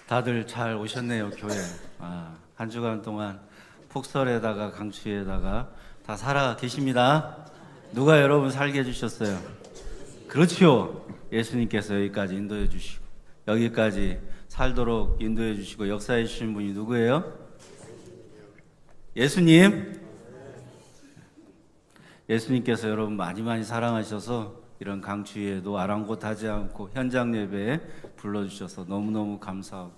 다들 잘 오셨네요, 교회. 한 주간 동안 폭설에다가 강추위에다가 다 살아 계십니다. 누가 여러분 살게 해주셨어요? 그렇죠. 예수님께서 여기까지 인도해 주시고 여기까지 살도록 인도해 주시고 역사해 주신 분이 누구예요? 예수님. 예수님께서 여러분 많이 사랑하셔서 이런 강추위에도 아랑곳하지 않고 현장 예배에 불러주셔서 너무너무 감사하고,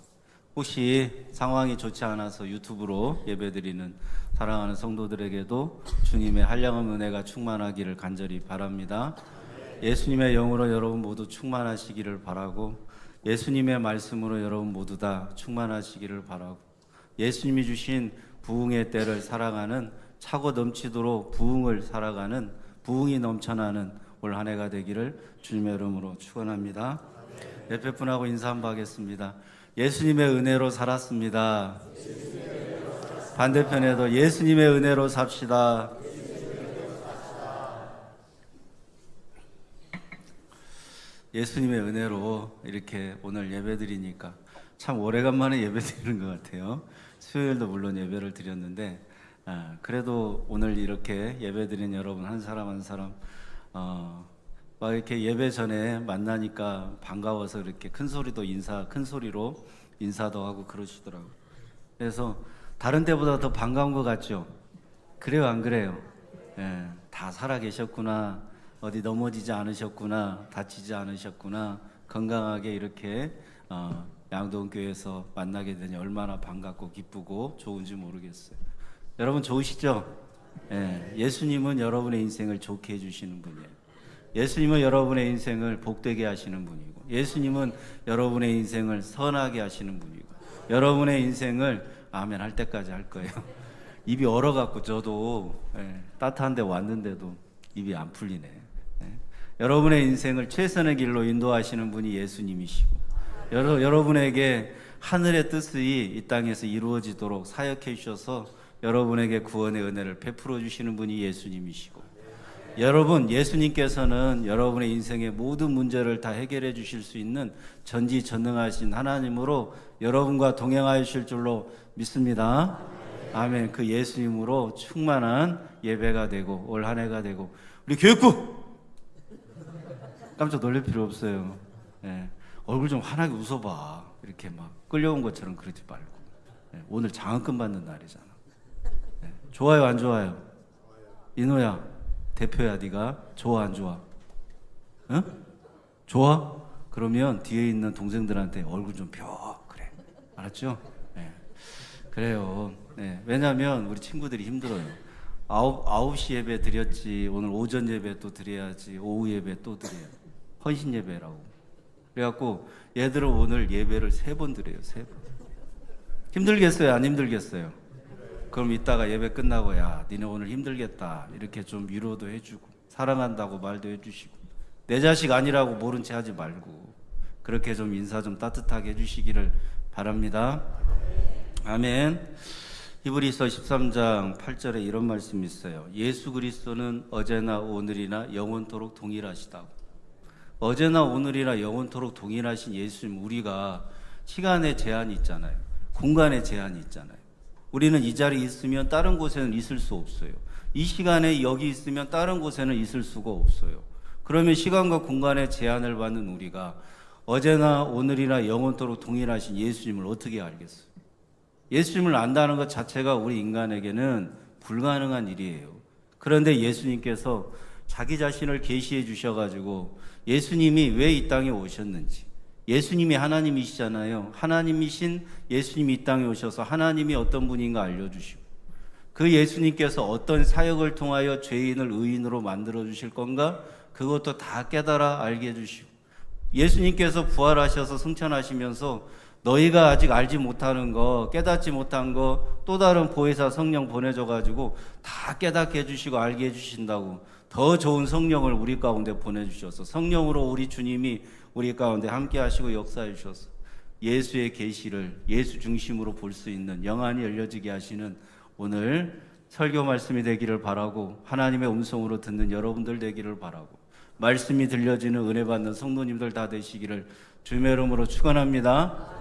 혹시 상황이 좋지 않아서 유튜브로 예배드리는 사랑하는 성도들에게도 주님의 한량한 은혜가 충만하기를 간절히 바랍니다. 예수님의 영으로 여러분 모두 충만하시기를 바라고, 예수님의 말씀으로 여러분 모두 다 충만하시기를 바라고, 예수님이 주신 부흥의 때를 살아가는, 차고 넘치도록 부흥을 살아가는, 부흥이 넘쳐나는 올 한 해가 되기를 주님의 이름으로 축원합니다. 옆에 분하고 인사 한번 하겠습니다. 예수님의 은혜로 살았습니다. 반대편에도 예수님의 은혜로 삽시다. 예수님의 은혜로 이렇게 오늘 예배 드리니까 참 오래간만에 예배 드리는 것 같아요. 수요일도 물론 예배를 드렸는데, 그래도 오늘 이렇게 예배 드린 여러분 한 사람 한 사람 막 이렇게 예배 전에 만나니까 반가워서 이렇게 큰 소리로 인사도 하고 그러시더라고요. 그래서 다른 때보다 더 반가운 것 같죠? 그래요, 안 그래요? 예, 다 살아 계셨구나, 어디 넘어지지 않으셨구나, 다치지 않으셨구나, 건강하게 이렇게 양동교회에서 만나게 되니 얼마나 반갑고 기쁘고 좋은지 모르겠어요. 여러분 좋으시죠? 예, 예수님은 여러분의 인생을 좋게 해주시는 분이에요. 예수님은 여러분의 인생을 복되게 하시는 분이고, 예수님은 여러분의 인생을 선하게 하시는 분이고, 여러분의 인생을 아멘 할 때까지 할 거예요. 입이 얼어갖고 저도 따뜻한 데 왔는데도 입이 안 풀리네. 여러분의 인생을 최선의 길로 인도하시는 분이 예수님이시고, 여러분에게 하늘의 뜻이 이 땅에서 이루어지도록 사역해 주셔서 여러분에게 구원의 은혜를 베풀어 주시는 분이 예수님이시고, 여러분, 예수님께서는 여러분의 인생의 모든 문제를 다 해결해 주실 수 있는 전지전능하신 하나님으로 여러분과 동행하실 줄로 믿습니다. 아멘. 그 예수님으로 충만한 예배가 되고 올 한 해가 되고, 우리 교육부 깜짝 놀랄 필요 없어요. 얼굴 좀 환하게 웃어봐. 이렇게 막 끌려온 것처럼 그러지 말고. 오늘 장학금 받는 날이잖아. 좋아요, 안 좋아요? 인호야, 대표야, 네가 좋아, 안 좋아? 응? 좋아? 그러면 뒤에 있는 동생들한테 얼굴 좀 펴. 그래, 알았죠? 그래요. 왜냐하면 우리 친구들이 힘들어요. 9시 예배 드렸지, 오늘 오전 예배 또 드려야지, 오후 예배 또 드려요. 헌신 예배라고. 그래갖고 얘들은 오늘 예배를 3번 드려요. 3번. 힘들겠어요, 안 힘들겠어요? 그럼 이따가 예배 끝나고, 야, 니네 오늘 힘들겠다, 이렇게 좀 위로도 해주고, 사랑한다고 말도 해주시고, 내 자식 아니라고 모른 채 하지 말고, 그렇게 좀 인사 좀 따뜻하게 해주시기를 바랍니다. 아멘. 히브리서 13장 8절에 이런 말씀이 있어요. 예수 그리스도는 어제나 오늘이나 영원토록 동일하시다고. 어제나 오늘이나 영원토록 동일하신 예수님, 우리가 시간의 제한이 있잖아요. 공간의 제한이 있잖아요. 우리는 이 자리에 있으면 다른 곳에는 있을 수 없어요. 이 시간에 여기 있으면 다른 곳에는 있을 수가 없어요. 그러면 시간과 공간의 제한을 받는 우리가 어제나 오늘이나 영원토록 동일하신 예수님을 어떻게 알겠어요? 예수님을 안다는 것 자체가 우리 인간에게는 불가능한 일이에요. 그런데 예수님께서 자기 자신을 계시해 주셔가지고 예수님이 왜 이 땅에 오셨는지, 예수님이 하나님이시잖아요. 하나님이신 예수님이 이 땅에 오셔서 하나님이 어떤 분인가 알려주시고, 그 예수님께서 어떤 사역을 통하여 죄인을 의인으로 만들어 주실 건가, 그것도 다 깨달아 알게 해주시고, 예수님께서 부활하셔서 승천하시면서 너희가 아직 알지 못하는 거, 깨닫지 못한 거 또 다른 보혜사 성령 보내줘가지고 다 깨닫게 해주시고 알게 해주신다고, 더 좋은 성령을 우리 가운데 보내주셔서 성령으로 우리 주님이 우리 가운데 함께 하시고 역사해 주셔서 예수의 계시를 예수 중심으로 볼 수 있는, 영안이 열려지게 하시는 오늘 설교 말씀이 되기를 바라고, 하나님의 음성으로 듣는 여러분들 되기를 바라고, 말씀이 들려지는 은혜 받는 성도님들 다 되시기를 주님의 이름으로 축원합니다.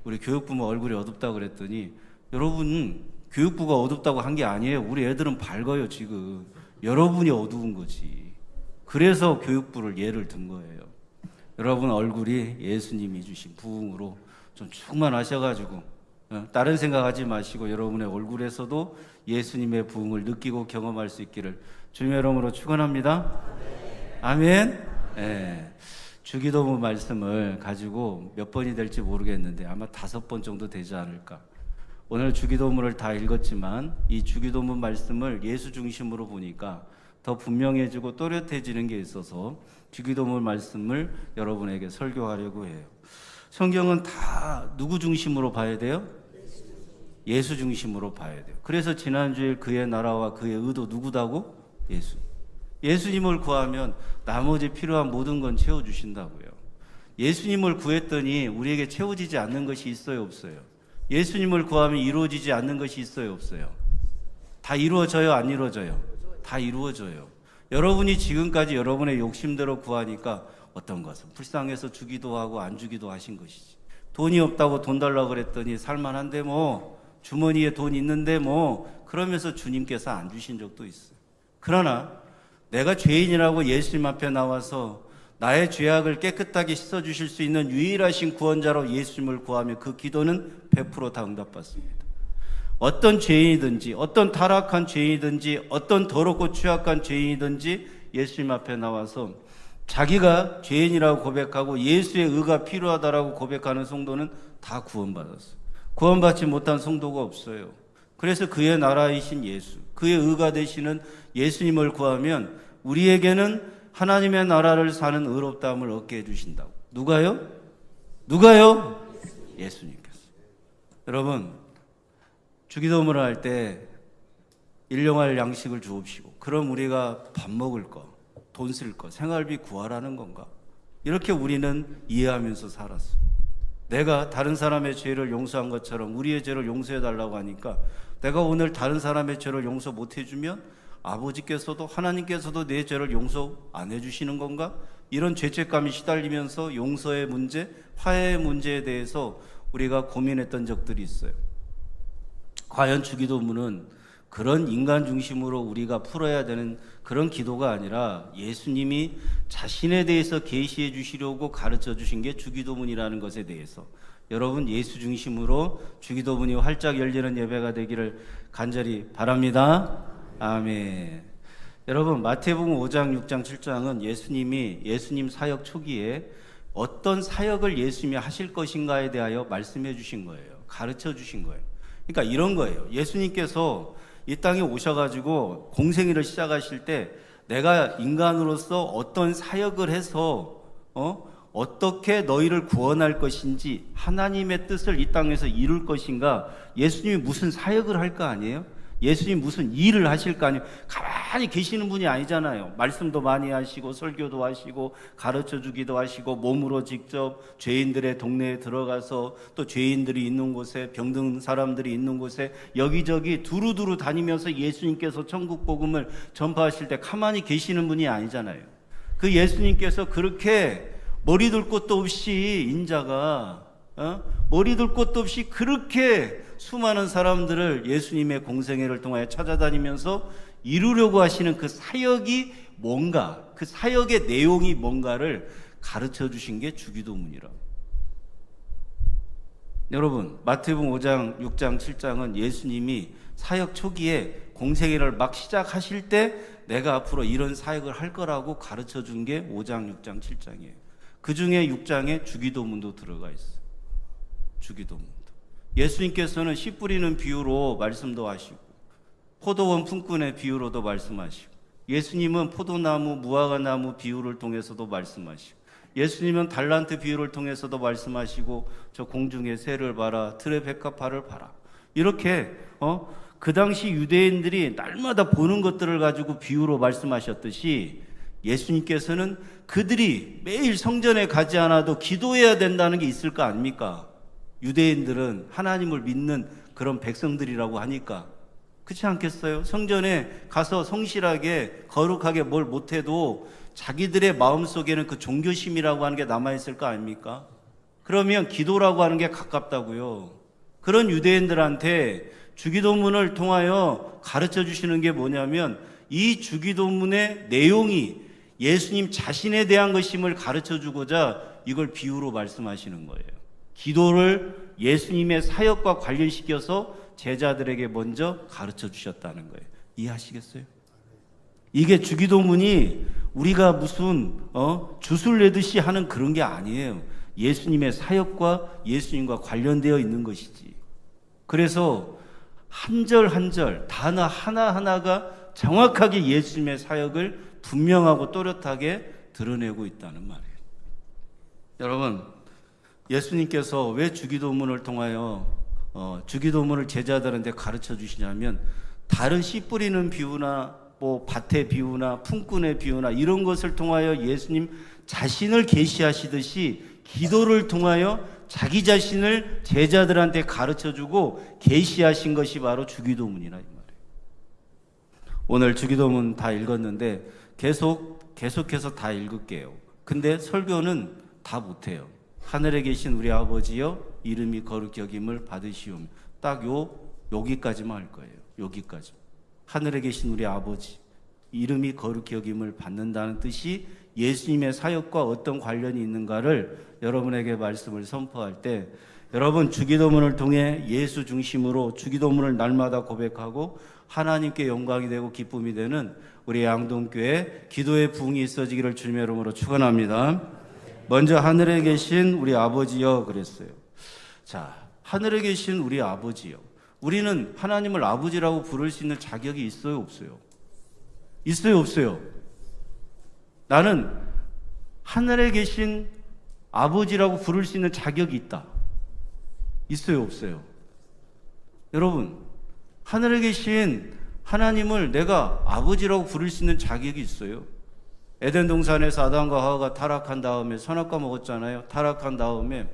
우리 교육부모 얼굴이 어둡다고 그랬더니 여러분 교육부가 어둡다고 한 게 아니에요. 우리 애들은 밝아요 지금. 여러분이 어두운 거지. 그래서 교육부를 예를 든 거예요. 여러분 얼굴이 예수님이 주신 부흥으로 좀 충만하셔가지고 다른 생각하지 마시고 여러분의 얼굴에서도 예수님의 부흥을 느끼고 경험할 수 있기를 주님의 이름으로 축원합니다. 아멘. 네. 주기도문 말씀을 가지고 몇 번이 될지 모르겠는데 아마 5번 정도 되지 않을까. 오늘 주기도문을 다 읽었지만 이 주기도문 말씀을 예수 중심으로 보니까 더 분명해지고 또렷해지는 게 있어서 주기도문 말씀을 여러분에게 설교하려고 해요. 성경은 다 누구 중심으로 봐야 돼요? 예수 중심으로 봐야 돼요. 그래서 지난주에 그의 나라와 그의 의도 누구다고? 예수. 예수님을 구하면 나머지 필요한 모든 건 채워주신다고요. 예수님을 구했더니 우리에게 채워지지 않는 것이 있어요, 없어요? 예수님을 구하면 이루어지지 않는 것이 있어요, 없어요? 다 이루어져요, 안 이루어져요? 다 이루어져요. 여러분이 지금까지 여러분의 욕심대로 구하니까 어떤 것은 불쌍해서 주기도 하고 안 주기도 하신 것이지. 돈이 없다고 돈 달라고 그랬더니 살만한데 뭐 주머니에 돈 있는데 뭐 그러면서 주님께서 안 주신 적도 있어요. 그러나 내가 죄인이라고 예수님 앞에 나와서 나의 죄악을 깨끗하게 씻어주실 수 있는 유일하신 구원자로 예수님을 구하면 그 기도는 100% 다 응답받습니다. 어떤 죄인이든지 어떤 타락한 죄인이든지 어떤 더럽고 취약한 죄인이든지 예수님 앞에 나와서 자기가 죄인이라고 고백하고 예수의 의가 필요하다라고 고백하는 성도는 다 구원받았어요. 구원받지 못한 성도가 없어요. 그래서 그의 나라이신 예수, 그의 의가 되시는 예수님을 구하면 우리에게는 하나님의 나라를 사는 의롭다함을 얻게 해주신다고. 누가요? 누가요? 예수님께서. 여러분 주기도문을 할 때 일용할 양식을 주옵시고 그럼 우리가 밥 먹을 거, 돈 쓸 거, 생활비 구하라는 건가? 이렇게 우리는 이해하면서 살았어. 내가 다른 사람의 죄를 용서한 것처럼 우리의 죄를 용서해 달라고 하니까 내가 오늘 다른 사람의 죄를 용서 못 해주면 아버지께서도 하나님께서도 내 죄를 용서 안 해주시는 건가? 이런 죄책감이 시달리면서 용서의 문제, 화해의 문제에 대해서 우리가 고민했던 적들이 있어요. 과연 주기도문은 그런 인간 중심으로 우리가 풀어야 되는 그런 기도가 아니라 예수님이 자신에 대해서 계시해 주시려고 가르쳐 주신 게 주기도문이라는 것에 대해서 여러분 예수 중심으로 주기도문이 활짝 열리는 예배가 되기를 간절히 바랍니다. 아멘. 여러분 마태복음 5장, 6장, 7장은 예수님 사역 초기에 어떤 사역을 예수님이 하실 것인가에 대하여 말씀해 주신 거예요. 가르쳐 주신 거예요. 그러니까 이런 거예요. 예수님께서 이 땅에 오셔가지고 공생애를 시작하실 때 내가 인간으로서 어떤 사역을 해서 어떻게 너희를 구원할 것인지 하나님의 뜻을 이 땅에서 이룰 것인가. 예수님이 무슨 사역을 할 거 아니에요? 예수님 무슨 일을 하실 거 아니에요? 가만히 계시는 분이 아니잖아요. 말씀도 많이 하시고 설교도 하시고 가르쳐 주기도 하시고 몸으로 직접 죄인들의 동네에 들어가서 또 죄인들이 있는 곳에 병든 사람들이 있는 곳에 여기저기 두루두루 다니면서 예수님께서 천국 복음을 전파하실 때 가만히 계시는 분이 아니잖아요. 그 예수님께서 그렇게 머리둘 곳도 없이 인자가 머리둘 곳도 없이 그렇게 수많은 사람들을 예수님의 공생애를 통하여 찾아다니면서 이루려고 하시는 그 사역이 뭔가, 그 사역의 내용이 뭔가를 가르쳐 주신 게 주기도문이라고. 여러분 마태복음 5장, 6장, 7장은 예수님이 사역 초기에 공생애를 막 시작하실 때 내가 앞으로 이런 사역을 할 거라고 가르쳐 준 게 5장, 6장, 7장이에요. 그 중에 6장에 주기도문도 들어가 있어요. 주기도문도. 예수님께서는 씨 뿌리는 비유로 말씀도 하시고 포도원 품꾼의 비유로도 말씀하시고 예수님은 포도나무, 무화과나무 비유를 통해서도 말씀하시고 예수님은 달란트 비유를 통해서도 말씀하시고 저 공중의 새를 봐라, 들의 백합화를 봐라. 이렇게 그 당시 유대인들이 날마다 보는 것들을 가지고 비유로 말씀하셨듯이 예수님께서는 그들이 매일 성전에 가지 않아도 기도해야 된다는 게 있을 거 아닙니까? 유대인들은 하나님을 믿는 그런 백성들이라고 하니까 그렇지 않겠어요? 성전에 가서 성실하게 거룩하게 뭘 못해도 자기들의 마음속에는 그 종교심이라고 하는 게 남아있을 거 아닙니까? 그러면 기도라고 하는 게 가깝다고요. 그런 유대인들한테 주기도문을 통하여 가르쳐 주시는 게 뭐냐면 이 주기도문의 내용이 예수님 자신에 대한 것임을 가르쳐 주고자 이걸 비유로 말씀하시는 거예요. 기도를 예수님의 사역과 관련시켜서 제자들에게 먼저 가르쳐 주셨다는 거예요. 이해하시겠어요? 이게 주기도문이 우리가 무슨 주술 내듯이 하는 그런 게 아니에요. 예수님의 사역과 예수님과 관련되어 있는 것이지. 그래서 한 절 한 절, 단어 하나하나가 정확하게 예수님의 사역을 분명하고 또렷하게 드러내고 있다는 말이에요. 여러분, 예수님께서 왜 주기도문을 통하여 주기도문을 제자들한테 가르쳐 주시냐면 다른 씨 뿌리는 비유나 뭐 밭의 비유나 품꾼의 비유나 이런 것을 통하여 예수님 자신을 계시하시듯이 기도를 통하여 자기 자신을 제자들한테 가르쳐주고 계시하신 것이 바로 주기도문이라 이 말이에요. 오늘 주기도문 다 읽었는데 계속해서 다 읽을게요. 근데 설교는 다 못해요. 하늘에 계신 우리 아버지여 이름이 거룩히 여김을 받으시오며 딱 여기까지만 할 거예요. 여기까지. 하늘에 계신 우리 아버지 이름이 거룩히 여김을 받는다는 뜻이 예수님의 사역과 어떤 관련이 있는가를 여러분에게 말씀을 선포할 때 여러분 주기도문을 통해 예수 중심으로 주기도문을 날마다 고백하고 하나님께 영광이 되고 기쁨이 되는 우리 양동교회 기도의 부흥이 있어지기를 주님의 이름으로 축원합니다. 먼저 하늘에 계신 우리 아버지여 그랬어요. 자, 하늘에 계신 우리 아버지여. 우리는 하나님을 아버지라고 부를 수 있는 자격이 있어요, 없어요? 있어요, 없어요? 나는 하늘에 계신 아버지라고 부를 수 있는 자격이 있다. 있어요, 없어요? 여러분, 하늘에 계신 하나님을 내가 아버지라고 부를 수 있는 자격이 있어요. 에덴 동산에서 아담과 하와가 타락한 다음에 선악과 먹었잖아요. 타락한 다음에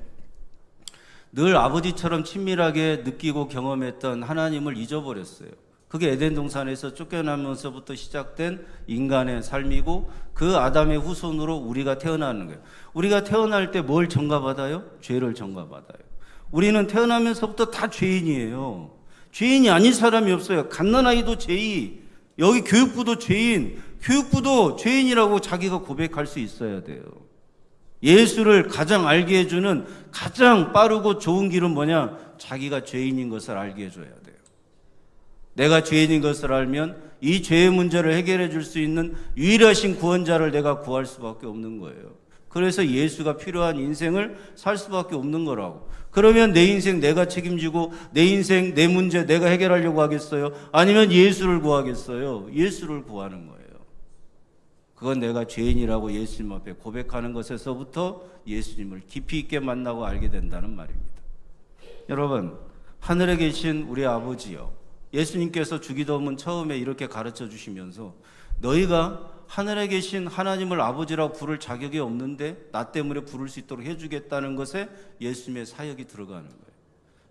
늘 아버지처럼 친밀하게 느끼고 경험했던 하나님을 잊어버렸어요. 그게 에덴 동산에서 쫓겨나면서부터 시작된 인간의 삶이고 그 아담의 후손으로 우리가 태어나는 거예요. 우리가 태어날 때 뭘 전가받아요? 죄를 전가받아요. 우리는 태어나면서부터 다 죄인이에요. 죄인이 아닌 사람이 없어요. 갓난아이도 죄인, 여기 교육부도 죄인, 교육부도 죄인이라고 자기가 고백할 수 있어야 돼요. 예수를 가장 알게 해주는 가장 빠르고 좋은 길은 뭐냐? 자기가 죄인인 것을 알게 해줘야 돼요. 내가 죄인인 것을 알면 이 죄의 문제를 해결해 줄 수 있는 유일하신 구원자를 내가 구할 수밖에 없는 거예요. 그래서 예수가 필요한 인생을 살 수밖에 없는 거라고. 그러면 내 인생 내가 책임지고 내 인생 내 문제 내가 해결하려고 하겠어요? 아니면 예수를 구하겠어요? 예수를 구하는 거예요. 그건 내가 죄인이라고 예수님 앞에 고백하는 것에서부터 예수님을 깊이 있게 만나고 알게 된다는 말입니다. 여러분, 하늘에 계신 우리 아버지요. 예수님께서 주기도문 처음에 이렇게 가르쳐 주시면서 너희가 하늘에 계신 하나님을 아버지라고 부를 자격이 없는데 나 때문에 부를 수 있도록 해주겠다는 것에 예수님의 사역이 들어가는 거예요.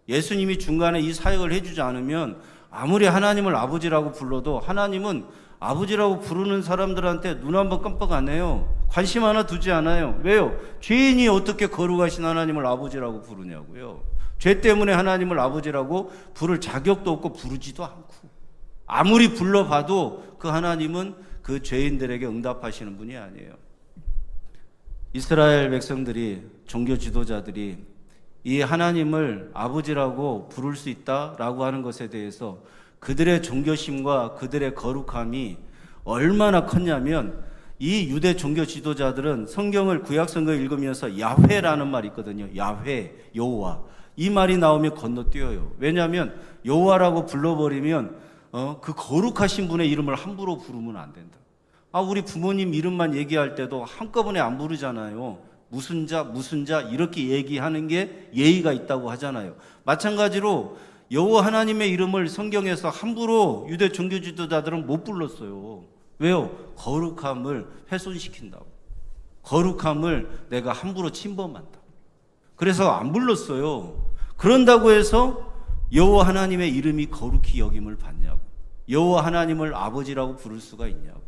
예수님이 중간에 이 사역을 해주지 않으면 아무리 하나님을 아버지라고 불러도 하나님은 아버지라고 부르는 사람들한테 눈 한번 깜빡 안 해요. 관심 하나 두지 않아요. 왜요? 죄인이 어떻게 거룩하신 하나님을 아버지라고 부르냐고요. 죄 때문에 하나님을 아버지라고 부를 자격도 없고 부르지도 않고 아무리 불러봐도 그 하나님은 그 죄인들에게 응답하시는 분이 아니에요. 이스라엘 백성들이 종교 지도자들이 이 하나님을 아버지라고 부를 수 있다라고 하는 것에 대해서 그들의 종교심과 그들의 거룩함이 얼마나 컸냐면 이 유대 종교 지도자들은 성경을 구약 성경을 읽으면서 야훼라는 말이 있거든요. 야훼, 여호와. 이 말이 나오면 건너뛰어요. 왜냐하면 여호와라고 불러버리면 그 거룩하신 분의 이름을 함부로 부르면 안 된다. 우리 부모님 이름만 얘기할 때도 한꺼번에 안 부르잖아요. 무슨 자 이렇게 얘기하는 게 예의가 있다고 하잖아요. 마찬가지로 여호와 하나님의 이름을 성경에서 함부로 유대 종교 지도자들은 못 불렀어요. 왜요? 거룩함을 훼손시킨다고. 거룩함을 내가 함부로 침범한다. 그래서 안 불렀어요. 그런다고 해서 여호와 하나님의 이름이 거룩히 여김을 받냐고. 여호와 하나님을 아버지라고 부를 수가 있냐고.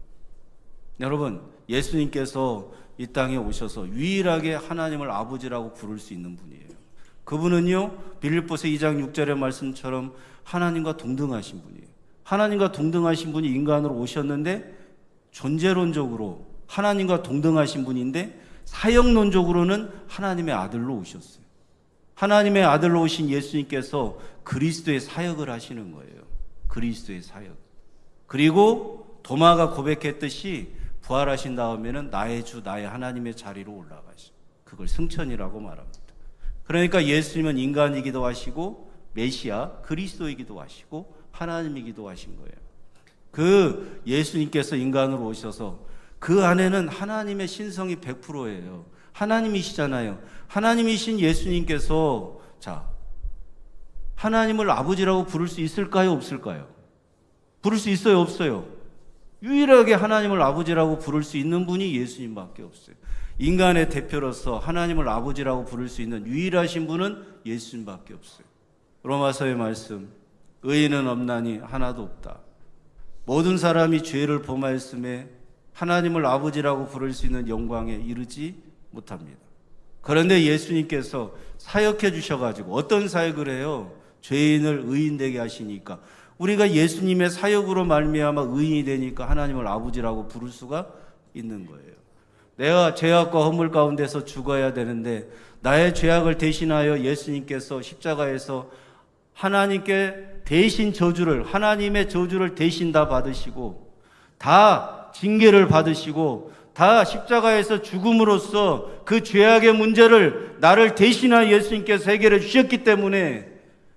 여러분, 예수님께서 이 땅에 오셔서 유일하게 하나님을 아버지라고 부를 수 있는 분이에요. 그분은요, 빌립보서 2장 6절의 말씀처럼 하나님과 동등하신 분이에요. 하나님과 동등하신 분이 인간으로 오셨는데 존재론적으로 하나님과 동등하신 분인데 사역론적으로는 하나님의 아들로 오셨어요. 하나님의 아들로 오신 예수님께서 그리스도의 사역을 하시는 거예요. 그리스도의 사역. 그리고 도마가 고백했듯이 부활하신 다음에는 나의 주 나의 하나님의 자리로 올라가시죠. 그걸 승천이라고 말합니다. 그러니까 예수님은 인간이기도 하시고 메시아 그리스도이기도 하시고 하나님이기도 하신 거예요. 그 예수님께서 인간으로 오셔서 그 안에는 하나님의 신성이 100%예요. 하나님이시잖아요. 하나님이신 예수님께서 하나님을 아버지라고 부를 수 있을까요? 없을까요? 부를 수 있어요? 없어요? 유일하게 하나님을 아버지라고 부를 수 있는 분이 예수님밖에 없어요. 인간의 대표로서 하나님을 아버지라고 부를 수 있는 유일하신 분은 예수님밖에 없어요. 로마서의 말씀, 의인은 없나니 하나도 없다. 모든 사람이 죄를 범하였음에 하나님을 아버지라고 부를 수 있는 영광에 이르지 못합니다. 그런데 예수님께서 사역해 주셔가지고 어떤 사역을 해요? 죄인을 의인 되게 하시니까 우리가 예수님의 사역으로 말미암아 의인이 되니까 하나님을 아버지라고 부를 수가 있는 거예요. 내가 죄악과 허물 가운데서 죽어야 되는데 나의 죄악을 대신하여 예수님께서 십자가에서 하나님께 대신 저주를, 하나님의 저주를 대신 다 받으시고 다 징계를 받으시고 다 십자가에서 죽음으로써 그 죄악의 문제를 나를 대신하여 예수님께서 해결해 주셨기 때문에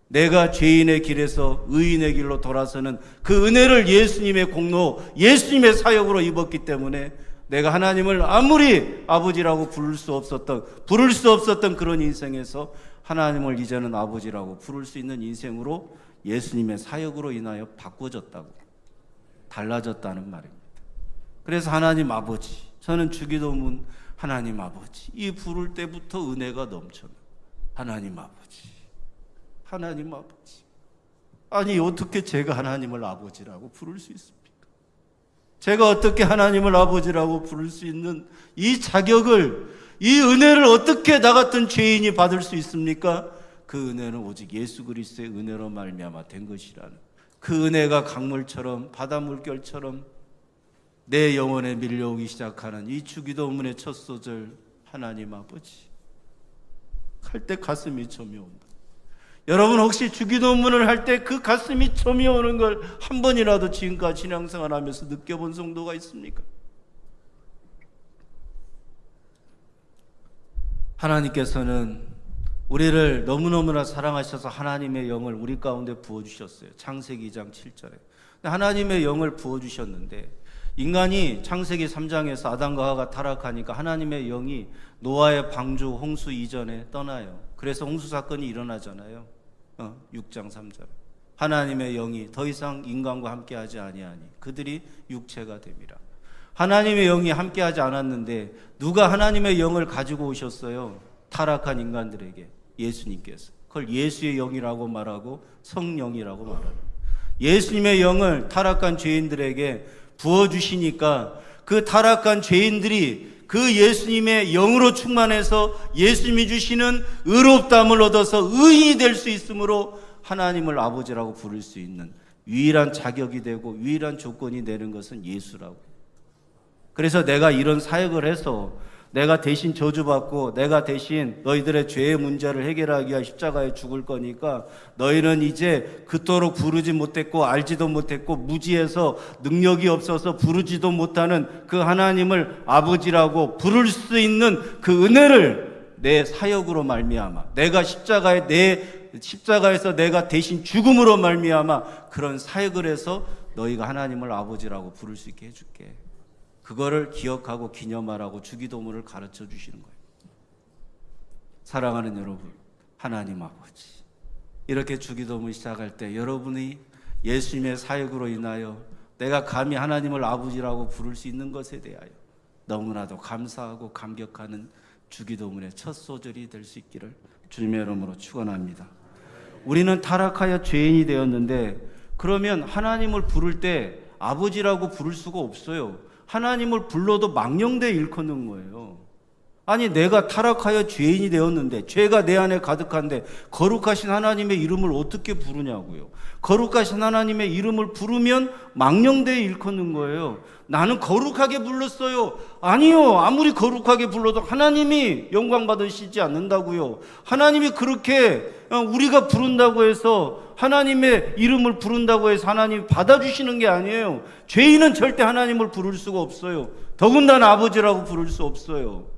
내가 죄인의 길에서 의인의 길로 돌아서는 그 은혜를 예수님의 공로, 예수님의 사역으로 입었기 때문에 내가 하나님을 아무리 아버지라고 부를 수 없었던 그런 인생에서 하나님을 이제는 아버지라고 부를 수 있는 인생으로 예수님의 사역으로 인하여 바꿔졌다고, 달라졌다는 말입니다. 그래서 하나님 아버지, 저는 주기도문 하나님 아버지 이 부를 때부터 은혜가 넘쳐요. 하나님 아버지, 하나님 아버지. 아니 어떻게 제가 하나님을 아버지라고 부를 수 있습니까? 제가 어떻게 하나님을 아버지라고 부를 수 있는 이 자격을, 이 은혜를 어떻게 나 같은 죄인이 받을 수 있습니까? 그 은혜는 오직 예수 그리스도의 은혜로 말미암아 된 것이라는, 그 은혜가 강물처럼 바다 물결처럼 내 영혼에 밀려오기 시작하는 이 주기도문의 첫 소절, 하나님 아버지 할 때 가슴이 점이 온다. 여러분 혹시 주기도문을 할 때 그 가슴이 점이 오는 걸 한 번이라도 지금까지 신앙생활 하면서 느껴본 성도가 있습니까? 하나님께서는 우리를 너무너무나 사랑하셔서 하나님의 영을 우리 가운데 부어주셨어요. 창세기 2장 7절에 하나님의 영을 부어주셨는데 인간이 창세기 3장에서 아담과 하와가 타락하니까 하나님의 영이 노아의 방주 홍수 이전에 떠나요. 그래서 홍수 사건이 일어나잖아요. 6장 3절 하나님의 영이 더 이상 인간과 함께하지 아니하니 그들이 육체가 됨이라. 하나님의 영이 함께하지 않았는데 누가 하나님의 영을 가지고 오셨어요? 타락한 인간들에게 예수님께서. 그걸 예수의 영이라고 말하고 성령이라고 말하는, 예수님의 영을 타락한 죄인들에게 부어주시니까 그 타락한 죄인들이 그 예수님의 영으로 충만해서 예수님이 주시는 의롭다함을 얻어서 의인이 될 수 있으므로 하나님을 아버지라고 부를 수 있는 유일한 자격이 되고 유일한 조건이 되는 것은 예수라고. 그래서 내가 이런 사역을 해서 내가 대신 저주받고 내가 대신 너희들의 죄의 문제를 해결하기 위해 십자가에 죽을 거니까 너희는 이제 그토록 부르지 못했고 알지도 못했고 무지해서 능력이 없어서 부르지도 못하는 그 하나님을 아버지라고 부를 수 있는 그 은혜를 내 사역으로 말미암아, 내가 십자가에서 내가 대신 죽음으로 말미암아 그런 사역을 해서 너희가 하나님을 아버지라고 부를 수 있게 해줄게. 그거를 기억하고 기념하라고 주기도문을 가르쳐 주시는 거예요. 사랑하는 여러분, 하나님 아버지, 이렇게 주기도문 시작할 때 여러분이 예수님의 사역으로 인하여 내가 감히 하나님을 아버지라고 부를 수 있는 것에 대하여 너무나도 감사하고 감격하는 주기도문의 첫 소절이 될 수 있기를 주님의 이름으로 축원합니다. 우리는 타락하여 죄인이 되었는데 그러면 하나님을 부를 때 아버지라고 부를 수가 없어요. 하나님을 불러도 망령되이 일컫는 거예요. 아니 내가 타락하여 죄인이 되었는데 죄가 내 안에 가득한데 거룩하신 하나님의 이름을 어떻게 부르냐고요. 거룩하신 하나님의 이름을 부르면 망령되이 일컫는 거예요. 나는 거룩하게 불렀어요. 아니요. 아무리 거룩하게 불러도 하나님이 영광 받으시지 않는다고요. 하나님이 그렇게 우리가 부른다고 해서 하나님의 이름을 부른다고 해서 하나님이 받아주시는 게 아니에요. 죄인은 절대 하나님을 부를 수가 없어요. 더군다나 아버지라고 부를 수 없어요.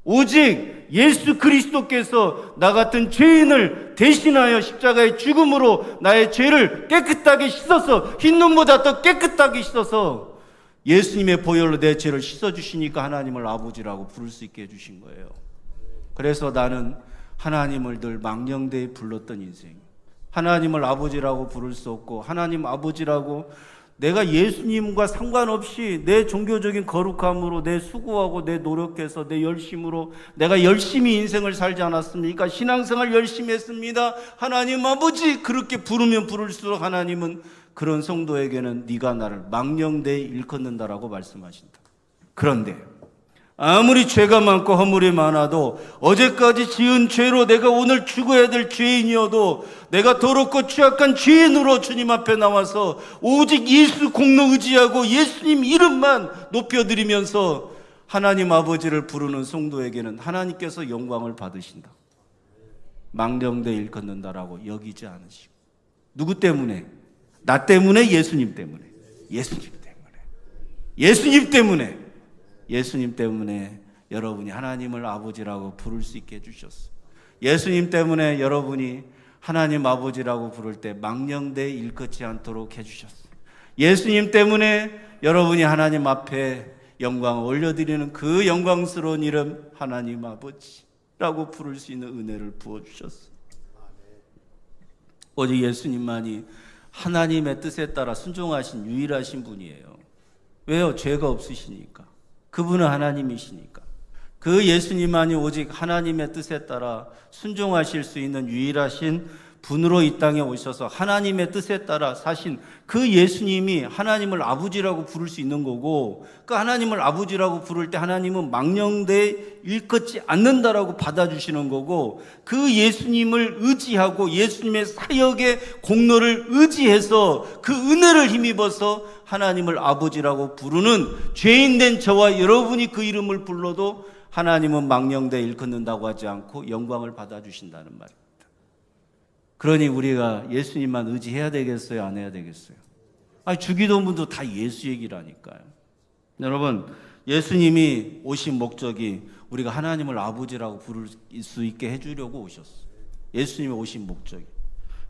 오직 예수 그리스도께서 나 같은 죄인을 대신하여 십자가의 죽음으로 나의 죄를 깨끗하게 씻어서 흰 눈보다 더 깨끗하게 씻어서 예수님의 보혈로 내 죄를 씻어주시니까 하나님을 아버지라고 부를 수 있게 해주신 거예요. 그래서 나는 하나님을 늘 망령되이 불렀던 인생, 하나님을 아버지라고 부를 수 없고 하나님 아버지라고 내가 예수님과 상관없이 내 종교적인 거룩함으로 내 수고하고 내 노력해서 내 열심으로 내가 열심히 인생을 살지 않았습니까? 신앙생활 열심히 했습니다. 하나님 아버지 그렇게 부르면 부를수록 하나님은 그런 성도에게는 네가 나를 망령되이 일컫는다라고 말씀하신다. 그런데 아무리 죄가 많고 허물이 많아도 어제까지 지은 죄로 내가 오늘 죽어야 될 죄인이어도 내가 더럽고 취약한 죄인으로 주님 앞에 나와서 오직 예수 공로 의지하고 예수님 이름만 높여드리면서 하나님 아버지를 부르는 성도에게는 하나님께서 영광을 받으신다. 망령되이 일컫는다라고 여기지 않으시고. 누구 때문에? 나 때문에? 예수님 때문에. 예수님 때문에. 예수님 때문에. 예수님 때문에 여러분이 하나님을 아버지라고 부를 수 있게 해주셨어요. 예수님 때문에 여러분이 하나님 아버지라고 부를 때 망령되이 일컫지 않도록 해주셨어요. 예수님 때문에 여러분이 하나님 앞에 영광을 올려드리는 그 영광스러운 이름 하나님 아버지라고 부를 수 있는 은혜를 부어주셨어요. 오직 예수님만이 하나님의 뜻에 따라 순종하신 유일하신 분이에요. 왜요? 죄가 없으시니까. 그분은 하나님이시니까. 그 예수님만이 오직 하나님의 뜻에 따라 순종하실 수 있는 유일하신 분으로 이 땅에 오셔서 하나님의 뜻에 따라 사신 그 예수님이 하나님을 아버지라고 부를 수 있는 거고, 그 하나님을 아버지라고 부를 때 하나님은 망령되이 일컫지 않는다라고 받아주시는 거고, 그 예수님을 의지하고 예수님의 사역의 공로를 의지해서 그 은혜를 힘입어서 하나님을 아버지라고 부르는 죄인된 저와 여러분이 그 이름을 불러도 하나님은 망령되이 일컫는다고 하지 않고 영광을 받아주신다는 말입니다. 그러니 우리가 예수님만 의지해야 되겠어요? 안 해야 되겠어요? 주기도문도 다 예수 얘기라니까요. 여러분, 예수님이 오신 목적이 우리가 하나님을 아버지라고 부를 수 있게 해주려고 오셨어요. 예수님이 오신 목적이.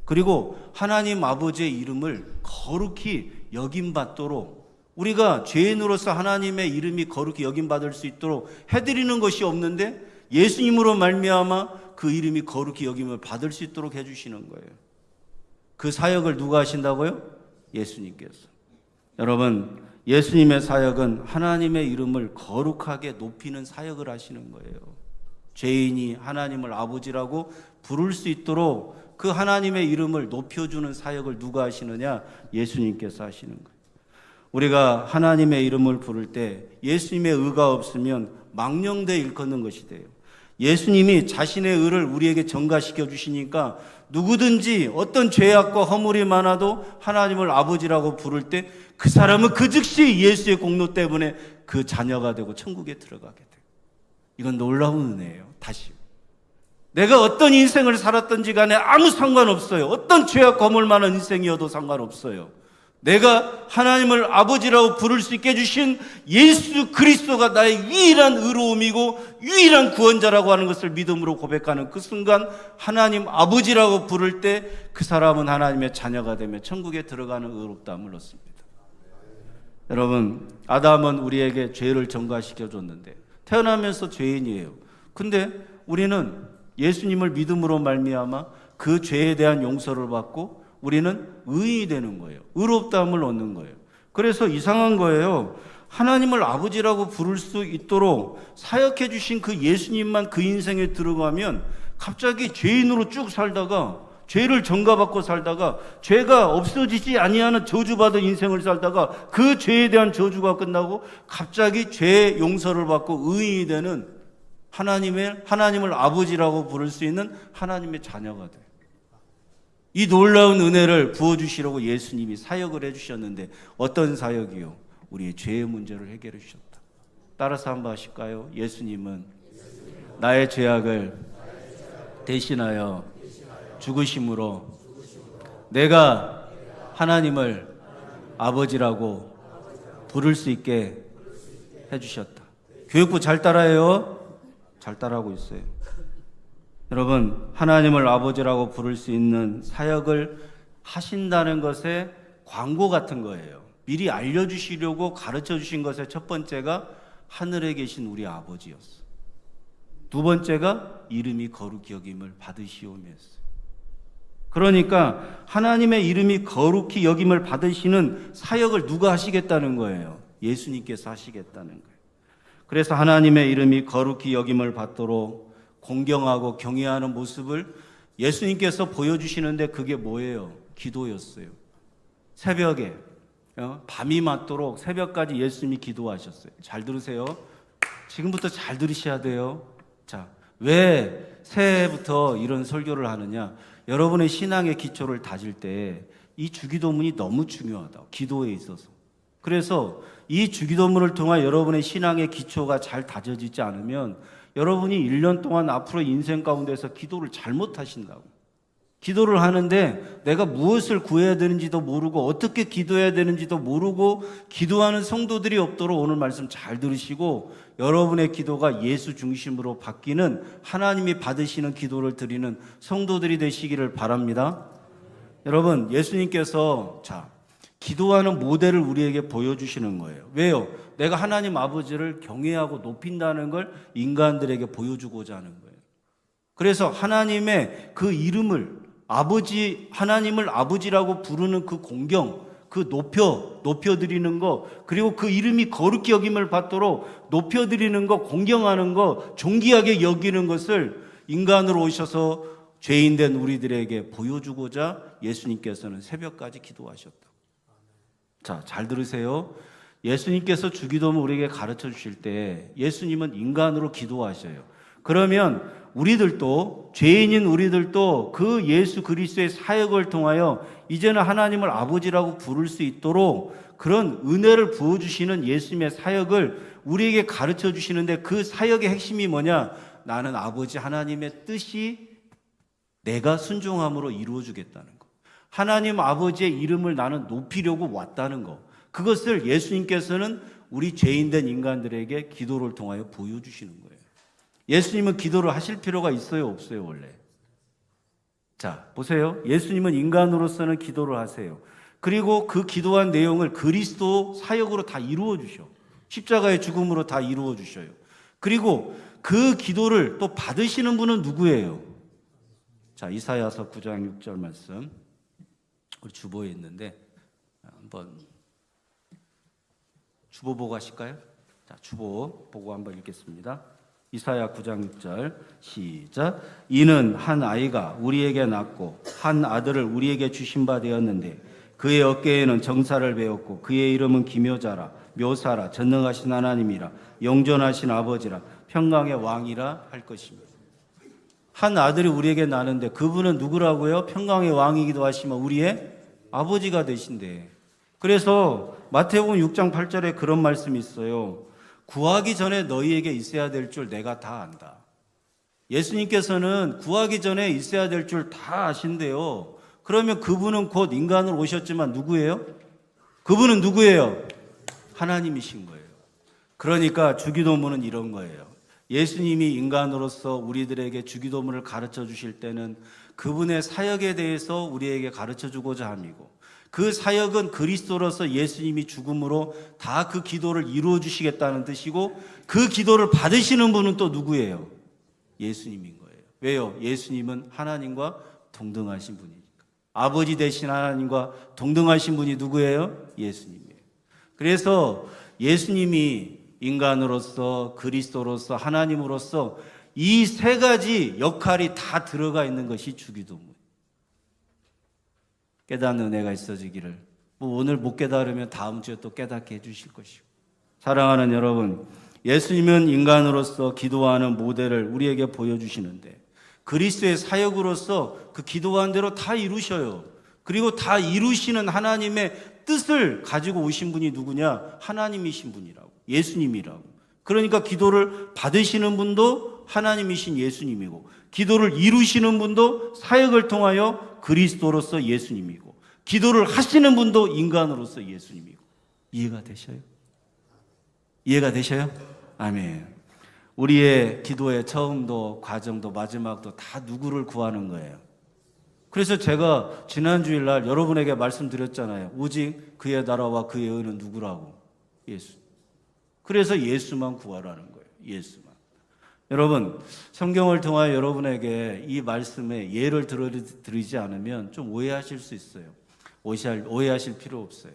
그리고 하나님 아버지의 이름을 거룩히 여김받도록 우리가 죄인으로서 하나님의 이름이 거룩히 여김받을 수 있도록 해드리는 것이 없는데 예수님으로 말미암아 그 이름이 거룩히 여김을 받을 수 있도록 해주시는 거예요. 그 사역을 누가 하신다고요? 예수님께서. 여러분, 예수님의 사역은 하나님의 이름을 거룩하게 높이는 사역을 하시는 거예요. 죄인이 하나님을 아버지라고 부를 수 있도록 그 하나님의 이름을 높여주는 사역을 누가 하시느냐? 예수님께서 하시는 거예요. 우리가 하나님의 이름을 부를 때 예수님의 의가 없으면 망령되이 일컫는 것이 돼요. 예수님이 자신의 의를 우리에게 전가시켜 주시니까 누구든지 어떤 죄악과 허물이 많아도 하나님을 아버지라고 부를 때 그 사람은 그 즉시 예수의 공로 때문에 그 자녀가 되고 천국에 들어가게 돼요. 이건 놀라운 은혜예요. 다시, 내가 어떤 인생을 살았던지 간에 아무 상관없어요. 어떤 죄악과 허물 많은 인생이어도 상관없어요. 내가 하나님을 아버지라고 부를 수 있게 해주신 예수 그리스도가 나의 유일한 의로움이고 유일한 구원자라고 하는 것을 믿음으로 고백하는 그 순간 하나님 아버지라고 부를 때 그 사람은 하나님의 자녀가 되며 천국에 들어가는 의롭다함을 얻습니다. 여러분, 아담은 우리에게 죄를 전가시켜 줬는데 태어나면서 죄인이에요. 근데 우리는 예수님을 믿음으로 말미암아 그 죄에 대한 용서를 받고 우리는 의인이 되는 거예요. 의롭다함을 얻는 거예요. 그래서 이상한 거예요. 하나님을 아버지라고 부를 수 있도록 사역해 주신 그 예수님만 그 인생에 들어가면 갑자기 죄인으로 쭉 살다가 죄를 전가받고 살다가 죄가 없어지지 아니하는 저주받은 인생을 살다가 그 죄에 대한 저주가 끝나고 갑자기 죄 용서를 받고 의인이 되는 하나님을 아버지라고 부를 수 있는 하나님의 자녀가 돼요. 이 놀라운 은혜를 부어주시려고 예수님이 사역을 해주셨는데 어떤 사역이요? 우리의 죄의 문제를 해결해 주셨다. 따라서 한번 하실까요? 예수님은 나의 죄악을 대신하여 죽으심으로 내가 하나님을 아버지라고 부를 수 있게 해주셨다. 교육부 잘 따라해요? 잘 따라하고 있어요. 여러분, 하나님을 아버지라고 부를 수 있는 사역을 하신다는 것에 광고 같은 거예요. 미리 알려주시려고 가르쳐 주신 것의 첫 번째가 하늘에 계신 우리 아버지였어. 두 번째가 이름이 거룩히 여김을 받으시오면서. 그러니까 하나님의 이름이 거룩히 여김을 받으시는 사역을 누가 하시겠다는 거예요? 예수님께서 하시겠다는 거예요. 그래서 하나님의 이름이 거룩히 여김을 받도록 공경하고 경외하는 모습을 예수님께서 보여주시는데 그게 뭐예요? 기도였어요. 새벽에 밤이 맞도록 새벽까지 예수님이 기도하셨어요. 잘 들으세요. 지금부터 잘 들으셔야 돼요. 자, 왜 새해부터 이런 설교를 하느냐? 여러분의 신앙의 기초를 다질 때 이 주기도문이 너무 중요하다. 기도에 있어서. 그래서 이 주기도문을 통해 여러분의 신앙의 기초가 잘 다져지지 않으면 여러분이 1년 동안 앞으로 인생 가운데서 기도를 잘못하신다고. 기도를 하는데 내가 무엇을 구해야 되는지도 모르고 어떻게 기도해야 되는지도 모르고 기도하는 성도들이 없도록 오늘 말씀 잘 들으시고 여러분의 기도가 예수 중심으로 바뀌는 하나님이 받으시는 기도를 드리는 성도들이 되시기를 바랍니다. 여러분, 예수님께서 기도하는 모델을 우리에게 보여주시는 거예요. 왜요? 내가 하나님 아버지를 경외하고 높인다는 걸 인간들에게 보여주고자 하는 거예요. 그래서 하나님의 그 이름을 하나님을 아버지라고 부르는 그 공경, 그 높여드리는 거, 그리고 그 이름이 거룩히 여김을 받도록 높여드리는 거, 공경하는 거, 존귀하게 여기는 것을 인간으로 오셔서 죄인된 우리들에게 보여주고자 예수님께서는 새벽까지 기도하셨다. 자, 잘 들으세요. 예수님께서 주기도문 우리에게 가르쳐 주실 때 예수님은 인간으로 기도하셔요. 그러면 우리들도, 죄인인 우리들도 그 예수 그리스도의 사역을 통하여 이제는 하나님을 아버지라고 부를 수 있도록 그런 은혜를 부어주시는 예수님의 사역을 우리에게 가르쳐 주시는데 그 사역의 핵심이 뭐냐? 나는 아버지 하나님의 뜻이 내가 순종함으로 이루어주겠다는 거. 하나님 아버지의 이름을 나는 높이려고 왔다는 거. 그것을 예수님께서는 우리 죄인된 인간들에게 기도를 통하여 보여주시는 거예요. 예수님은 기도를 하실 필요가 있어요, 없어요, 원래? 자, 보세요. 예수님은 인간으로서는 기도를 하세요. 그리고 그 기도한 내용을 그리스도 사역으로 다 이루어 주셔. 십자가의 죽음으로 다 이루어 주셔요. 그리고 그 기도를 또 받으시는 분은 누구예요? 자, 이사야서 9장 6절 말씀. 우리 주보에 있는데 한번 주보 보고 하실까요? 자, 주보 보고 한번 읽겠습니다. 이사야 9장 6절 시작. 이는 한 아이가 우리에게 낳고 한 아들을 우리에게 주신 바 되었는데 그의 어깨에는 정사를 배웠고 그의 이름은 기묘자라 묘사라 전능하신 하나님이라 영존하신 아버지라 평강의 왕이라 할 것입니다. 한 아들이 우리에게 나는데 그분은 누구라고요? 평강의 왕이기도 하시면 우리의 아버지가 되신대. 그래서 마태복음 6장 8절에 그런 말씀이 있어요. 구하기 전에 너희에게 있어야 될 줄 내가 다 안다. 예수님께서는 구하기 전에 있어야 될 줄 다 아신대요. 그러면 그분은 곧 인간으로 오셨지만 누구예요? 그분은 누구예요? 하나님이신 거예요. 그러니까 주기도문은 이런 거예요. 예수님이 인간으로서 우리들에게 주기도문을 가르쳐 주실 때는 그분의 사역에 대해서 우리에게 가르쳐 주고자 함이고 그 사역은 그리스도로서 예수님이 죽음으로 다 그 기도를 이루어 주시겠다는 뜻이고 그 기도를 받으시는 분은 또 누구예요? 예수님인 거예요. 왜요? 예수님은 하나님과 동등하신 분이니까. 아버지 되신 하나님과 동등하신 분이 누구예요? 예수님이에요. 그래서 예수님이 인간으로서 그리스도로서 하나님으로서 이 세 가지 역할이 다 들어가 있는 것이 주기도문. 깨닫는 은혜가 있어지기를, 뭐 오늘 못 깨달으면 다음 주에 또 깨닫게 해주실 것이고. 사랑하는 여러분, 예수님은 인간으로서 기도하는 모델을 우리에게 보여주시는데 그리스도의 사역으로서 그 기도한 대로 다 이루셔요. 그리고 다 이루시는 하나님의 뜻을 가지고 오신 분이 누구냐? 하나님이신 분이라고, 예수님이라고. 그러니까 기도를 받으시는 분도 하나님이신 예수님이고, 기도를 이루시는 분도 사역을 통하여 그리스도로서 예수님이고, 기도를 하시는 분도 인간으로서 예수님이고. 이해가 되셔요? 이해가 되셔요? 아멘. 우리의 기도의 처음도 과정도 마지막도 다 누구를 구하는 거예요. 그래서 제가 지난주일 날 여러분에게 말씀드렸잖아요. 오직 그의 나라와 그의 의는 누구라고? 예수. 그래서 예수만 구하라는 거예요. 예수만. 여러분, 성경을 통하여 여러분에게 이 말씀에 예를 들어드리지 않으면 좀 오해하실 수 있어요. 오해하실 필요 없어요.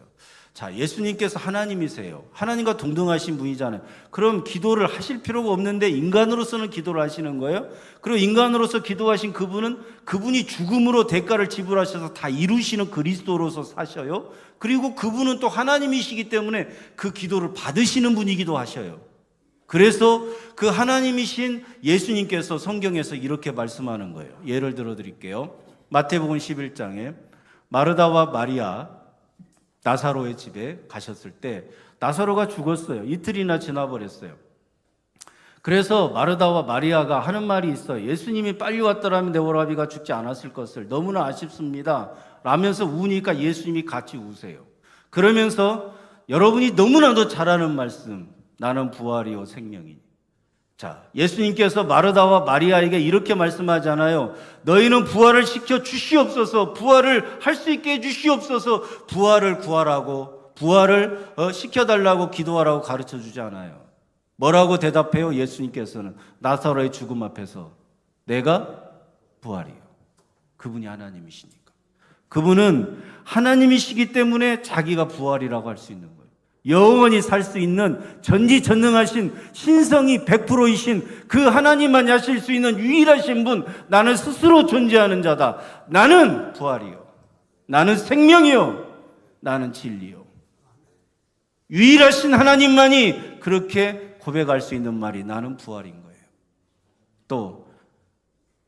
자, 예수님께서 하나님이세요. 하나님과 동등하신 분이잖아요. 그럼 기도를 하실 필요가 없는데 인간으로서는 기도를 하시는 거예요. 그리고 인간으로서 기도하신 그분이 죽음으로 대가를 지불하셔서 다 이루시는 그리스도로서 사셔요. 그리고 그분은 또 하나님이시기 때문에 그 기도를 받으시는 분이기도 하셔요. 그래서 그 하나님이신 예수님께서 성경에서 이렇게 말씀하는 거예요. 예를 들어 드릴게요. 마태복음 11장에 마르다와 마리아 나사로의 집에 가셨을 때 나사로가 죽었어요. 이틀이나 지나버렸어요. 그래서 마르다와 마리아가 하는 말이 있어요. 예수님이 빨리 왔더라면 내 오라비가 죽지 않았을 것을, 너무나 아쉽습니다 라면서 우니까 예수님이 같이 우세요. 그러면서 여러분이 너무나도 잘 아는 말씀, 나는 부활이요 생명이니. 자, 예수님께서 마르다와 마리아에게 이렇게 말씀하잖아요. 너희는 부활을 시켜 주시옵소서, 부활을 할 수 있게 해 주시옵소서. 부활을 구하라고, 부활을 시켜달라고 기도하라고 가르쳐 주지 않아요. 뭐라고 대답해요? 예수님께서는 나사로의 죽음 앞에서 내가 부활이요. 그분이 하나님이시니까. 그분은 하나님이시기 때문에 자기가 부활이라고 할 수 있는 거예요. 영원히 살 수 있는 전지전능하신 신성이 100%이신 그 하나님만 하실 수 있는 유일하신 분, 나는 스스로 존재하는 자다. 나는 부활이요, 나는 생명이요, 나는 진리요. 유일하신 하나님만이 그렇게 고백할 수 있는 말이 나는 부활인 거예요. 또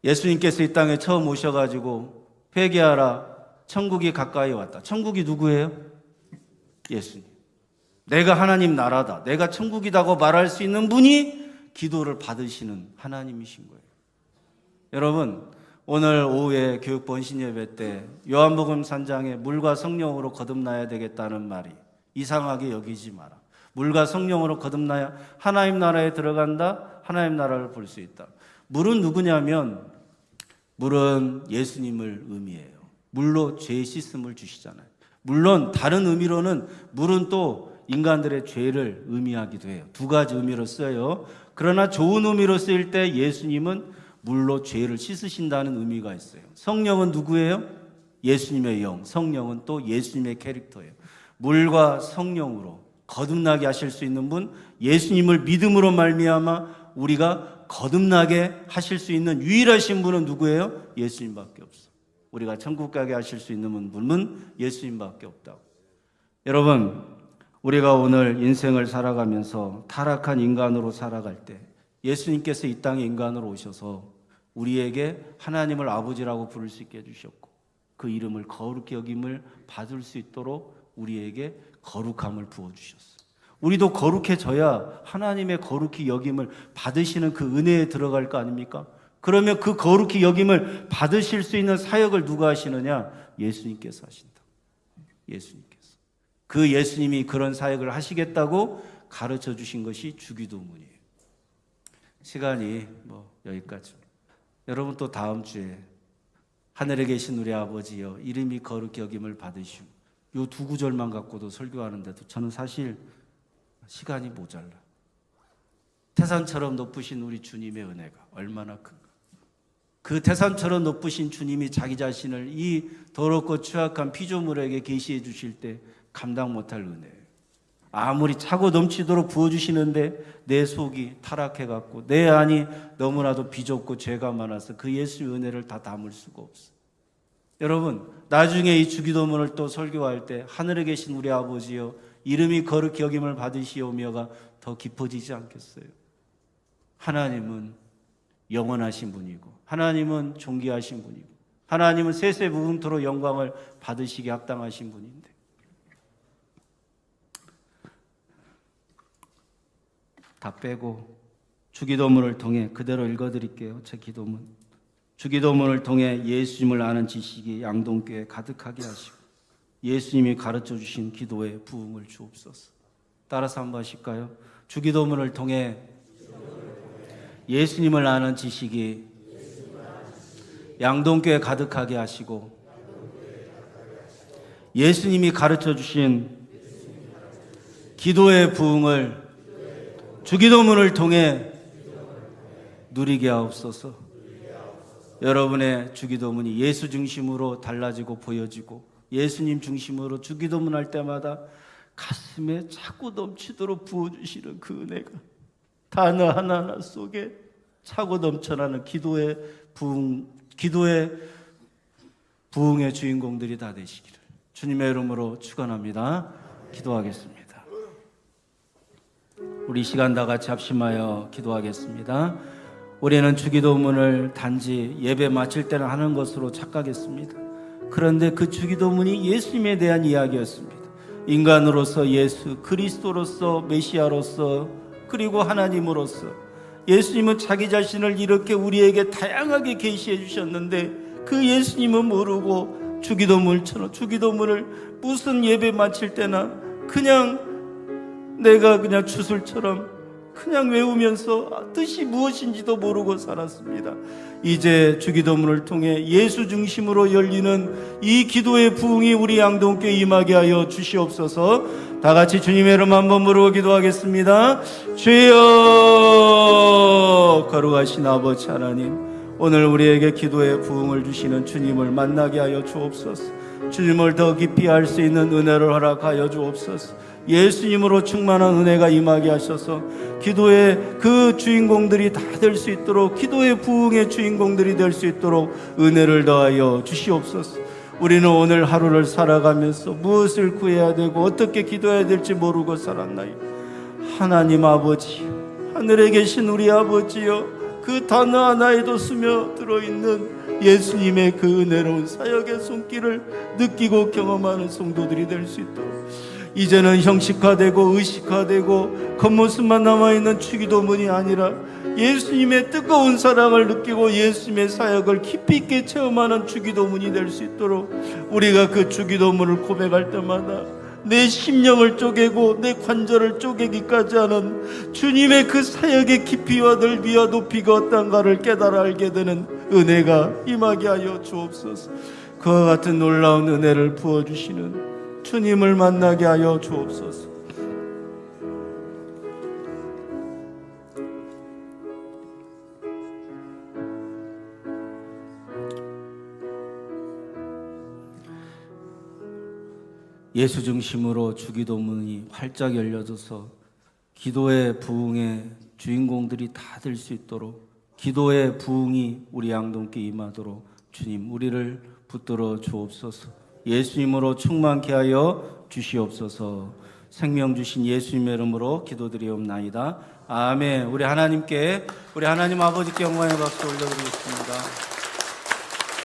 예수님께서 이 땅에 처음 오셔가지고 회개하라, 천국이 가까이 왔다. 천국이 누구예요? 예수님. 내가 하나님 나라다, 내가 천국이다고 말할 수 있는 분이 기도를 받으시는 하나님이신 거예요. 여러분, 오늘 오후에 교육부 헌신예배 때 요한복음 3장에 물과 성령으로 거듭나야 되겠다는 말이 이상하게 여기지 마라. 물과 성령으로 거듭나야 하나님 나라에 들어간다, 하나님 나라를 볼 수 있다. 물은 누구냐면 물은 예수님을 의미해요. 물로 죄 씻음을 주시잖아요. 물론 다른 의미로는 물은 또 인간들의 죄를 의미하기도 해요. 두 가지 의미로 써요. 그러나 좋은 의미로 쓰일 때 예수님은 물로 죄를 씻으신다는 의미가 있어요. 성령은 누구예요? 예수님의 영. 성령은 또 예수님의 캐릭터예요. 물과 성령으로 거듭나게 하실 수 있는 분, 예수님을 믿음으로 말미암아 우리가 거듭나게 하실 수 있는 유일하신 분은 누구예요? 예수님밖에 없어. 우리가 천국 가게 하실 수 있는 분은 예수님밖에 없다고. 여러분, 우리가 오늘 인생을 살아가면서 타락한 인간으로 살아갈 때 예수님께서 이 땅에 인간으로 오셔서 우리에게 하나님을 아버지라고 부를 수 있게 해주셨고, 그 이름을 거룩히 여김을 받을 수 있도록 우리에게 거룩함을 부어주셨어요. 우리도 거룩해져야 하나님의 거룩히 여김을 받으시는 그 은혜에 들어갈 거 아닙니까? 그러면 그 거룩히 여김을 받으실 수 있는 사역을 누가 하시느냐? 예수님께서 하신다. 예수님께서. 그 예수님이 그런 사역을 하시겠다고 가르쳐 주신 것이 주기도문이에요. 시간이 여기까지. 여러분 또 다음 주에 하늘에 계신 우리 아버지여 이름이 거룩히 여김을 받으시오. 요 두 구절만 갖고도 설교하는데도 저는 사실 시간이 모자라. 태산처럼 높으신 우리 주님의 은혜가 얼마나 큰가. 그 태산처럼 높으신 주님이 자기 자신을 이 더럽고 추악한 피조물에게 계시해 주실 때 감당 못할 은혜예요. 아무리 차고 넘치도록 부어주시는데 내 속이 타락해갖고 내 안이 너무나도 비좁고 죄가 많아서 그 예수의 은혜를 다 담을 수가 없어. 여러분, 나중에 이 주기도문을 또 설교할 때 하늘에 계신 우리 아버지여 이름이 거룩히 여김을 받으시오며가 더 깊어지지 않겠어요? 하나님은 영원하신 분이고 하나님은 존귀하신 분이고 하나님은 세세 무궁토록 영광을 받으시기 합당하신 분인데 다 빼고 주기도문을 통해 그대로 읽어드릴게요. 제 기도문. 주기도문을 통해 예수님을 아는 지식이 양동교에 가득하게 하시고 예수님이 가르쳐 주신 기도의 부흥을 주옵소서. 따라서 한번 하실까요? 주기도문을 통해 예수님을 아는 지식이 양동교에 가득하게 하시고 예수님이 가르쳐 주신 기도의 부흥을 주기도문을 통해 누리게 하옵소서. 여러분의 주기도문이 예수 중심으로 달라지고 보여지고 예수님 중심으로 주기도문 할 때마다 가슴에 차고 넘치도록 부어주시는 그 은혜가 단어 하나하나 속에 차고 넘쳐나는 기도의 부흥의 주인공들이 다 되시기를 주님의 이름으로 축원합니다. 기도하겠습니다. 우리 시간 다 같이 합심하여 기도하겠습니다. 우리는 주기도문을 단지 예배 마칠 때는 하는 것으로 착각했습니다. 그런데 그 주기도문이 예수님에 대한 이야기였습니다. 인간으로서 예수, 그리스도로서 메시아로서 그리고 하나님으로서 예수님은 자기 자신을 이렇게 우리에게 다양하게 계시해 주셨는데 그 예수님은 모르고 주기도문을 무슨 예배 마칠 때나 그냥 내가 그냥 주술처럼 그냥 외우면서 뜻이 무엇인지도 모르고 살았습니다. 이제 주기도문을 통해 예수 중심으로 열리는 이 기도의 부흥이 우리 양동교에 임하게 하여 주시옵소서. 다 같이 주님의 이름 한번 부르고 기도하겠습니다. 주여, 거룩하신 아버지 하나님, 오늘 우리에게 기도의 부흥을 주시는 주님을 만나게 하여 주옵소서. 주님을 더 깊이 알 수 있는 은혜를 허락하여 주옵소서. 예수님으로 충만한 은혜가 임하게 하셔서 기도의 그 주인공들이 다 될 수 있도록, 기도의 부흥의 주인공들이 될 수 있도록 은혜를 더하여 주시옵소서. 우리는 오늘 하루를 살아가면서 무엇을 구해야 되고 어떻게 기도해야 될지 모르고 살았나요? 하나님 아버지, 하늘에 계신 우리 아버지여, 그 단어 하나에도 스며들어 있는 예수님의 그 은혜로운 사역의 손길을 느끼고 경험하는 성도들이 될 수 있도록 이제는 형식화되고 의식화되고 겉모습만 남아있는 주기도문이 아니라 예수님의 뜨거운 사랑을 느끼고 예수님의 사역을 깊이 있게 체험하는 주기도문이 될 수 있도록 우리가 그 주기도문을 고백할 때마다 내 심령을 쪼개고 내 관절을 쪼개기까지 하는 주님의 그 사역의 깊이와 넓이와 높이가 어떤가를 깨달아 알게 되는 은혜가 임하게 하여 주옵소서. 그와 같은 놀라운 은혜를 부어주시는 주님을 만나게 하여 주옵소서. 예수 중심으로 주기도문이 활짝 열려져서 기도의 부흥의 주인공들이 다 될 수 있도록, 기도의 부흥이 우리 양동교에 임하도록 주님 우리를 붙들어 주옵소서. 예수님으로 충만케 하여 주시옵소서. 생명 주신 예수님의 이름으로 기도드리옵나이다. 아멘. 우리 하나님 아버지께 영광의 박수 올려드리겠습니다.